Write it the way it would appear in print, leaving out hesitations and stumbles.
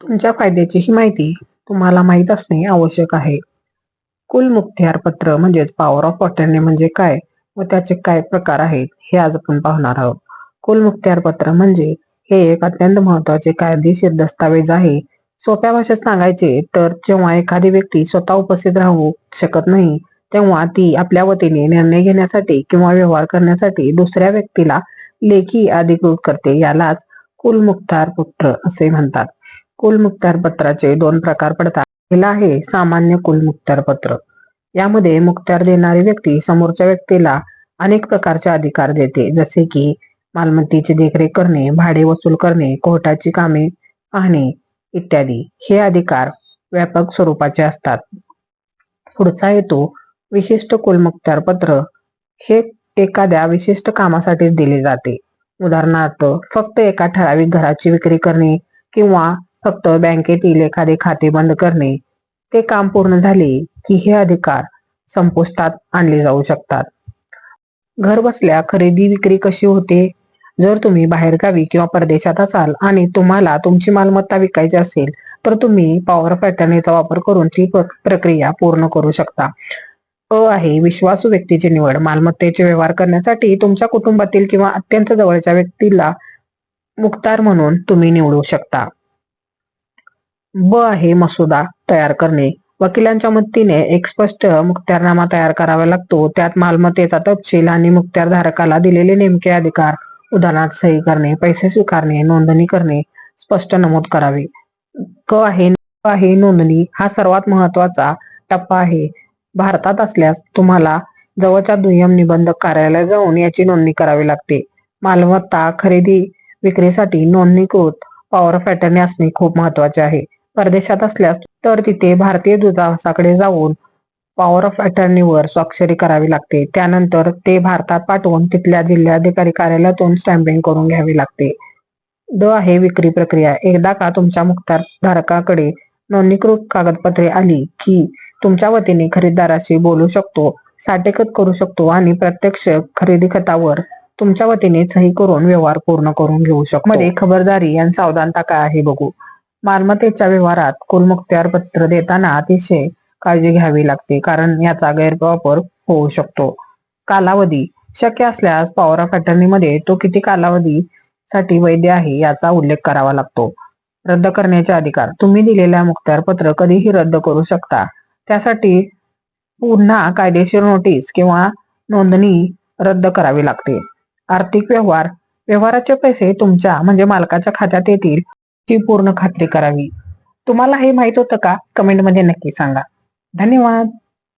तुमच्या फायद्याची ही माहिती तुम्हाला माहीत असणे आवश्यक आहे. कुलमुखत्यार पत्र म्हणजेच पॉवर ऑफ अटर्नी म्हणजे काय व त्याचे काय प्रकार आहेत हे आज आपण पाहणार आहोत. कुलमुखत्यार पत्र म्हणजे हे एक अत्यंत महत्वाचे कायदेशीर दस्तावेज आहे. सोप्या भाषेत सांगायचे तर जेव्हा एखादी व्यक्ती स्वतः उपस्थित राहू शकत नाही तेव्हा ती आपल्या वतीने निर्णय घेण्यासाठी किंवा व्यवहार करण्यासाठी दुसऱ्या व्यक्तीला लेखी अधिकृत करते. यालाच कुलमुखत्यार पत्र असे म्हणतात. कुलमुखत्यार पत्राचे दोन प्रकार पडतात. पहिला आहे सामान्य कुलमुखत्यार पत्र. यामध्ये मुखत्यार देणारी व्यक्ती समोरच्या व्यक्तीला अनेक प्रकारचे अधिकार देते, जसे की मालमत्तेची देखरेख करणे, भाडे वसूल करणे, कोर्टाची कामे पाहणे इत्यादी. हे अधिकार व्यापक स्वरूपाचे असतात. पुढचा येतो विशिष्ट कुलमुखत्यार पत्र. हे एखाद्या विशिष्ट कामासाठीच दिले जाते. उदाहरणार्थ फक्त एका ठराविक घराची विक्री करणे किंवा फक्त बँकेतील एखादे खाते बंद करणे. ते काम पूर्ण झाले की हे अधिकार संपुष्टात आणले जाऊ शकतात. घर बसल्या खरेदी विक्री कशी होते? जर तुम्ही बाहेरगावी किंवा परदेशात असाल आणि तुम्हाला तुमची मालमत्ता विकायची असेल तर तुम्ही पॉवर ऑफ अटर्नीचा वापर करून ती प्रक्रिया पूर्ण करू शकता. आहे विश्वासू व्यक्तीची निवड. मालमत्तेचे व्यवहार करण्यासाठी तुमच्या कुटुंबातील किंवा अत्यंत जवळच्या व्यक्तीला मुखत्यार म्हणून तुम्ही निवडू शकता. आहे मसुदा तयार करणे. वकिलांच्या मदतीने एक स्पष्ट मुखत्यारनामा तयार करावा लागतो. त्यात मालमत्तेचा तपशील आणि मुखत्यारधारकाला दिलेले नेमके अधिकार, उदाहरणार्थ सही करणे, पैसे स्वीकारणे, नोंदणी करणे स्पष्ट नमूद करावे. आहे नोंदणी. हा सर्वात महत्वाचा टप्पा आहे. भारतात असल्यास तुम्हाला जवळच्या दुय्यम निबंधक कार्यालयात जाऊन याची नोंदणी करावी लागते. मालमत्ता खरेदी विक्रीसाठी नोंदणीकृत पॉवर ऑफ अटर्नी असणे खूप महत्वाचे आहे. परदेशात असल्यास तर तिथे भारतीय दूतावासाकडे जाऊन पॉवर ऑफ अटर्नीवर स्वाक्षरी करावी लागते. त्यानंतर ते भारतात पाठवून तिथल्या जिल्हाधिकारी कार्यालयातून स्टॅम्पिंग करून घ्यावी लागते. आहे विक्री प्रक्रिया. एकदा का तुमच्या मुखत्यारधारकाकडे नोंदणीकृत कागदपत्रे आली की तुमच्या वतीने खरेदीदाराशी बोलू शकतो, साठेखत करू शकतो आणि प्रत्यक्ष खरेदी खतावर तुमच्या वतीने सही करून व्यवहार पूर्ण करून घेऊ शकतो. मध्ये खबरदारी आणि सावधानता काय आहे बघू. मालमत्तेच्या व्यवहारात कुलमुखत्यार पत्र देताना अतिशय काळजी घ्यावी लागते, कारण याचा गैरवापर होऊ शकतो. कालावधी. शक्य असल्यास पॉवर ऑफ अटर्नी मध्ये तो किती कालावधीसाठी वैध आहे याचा उल्लेख करावा लागतो. रद्द करण्याचे अधिकार. तुम्ही दिलेल्या मुखत्यार पत्र कधीही रद्द करू शकता. त्यासाठी पुन्हा कायदेशीर नोटीस किंवा नोंदणी रद्द करावी लागते. आर्थिक व्यवहार. व्यवहाराचे पैसे तुमच्या म्हणजे मालकाच्या खात्यात येतील ची पूर्ण खात्री करावी. तुम्हाला हे माहित होतं का? कमेंटमध्ये नक्की सांगा. धन्यवाद.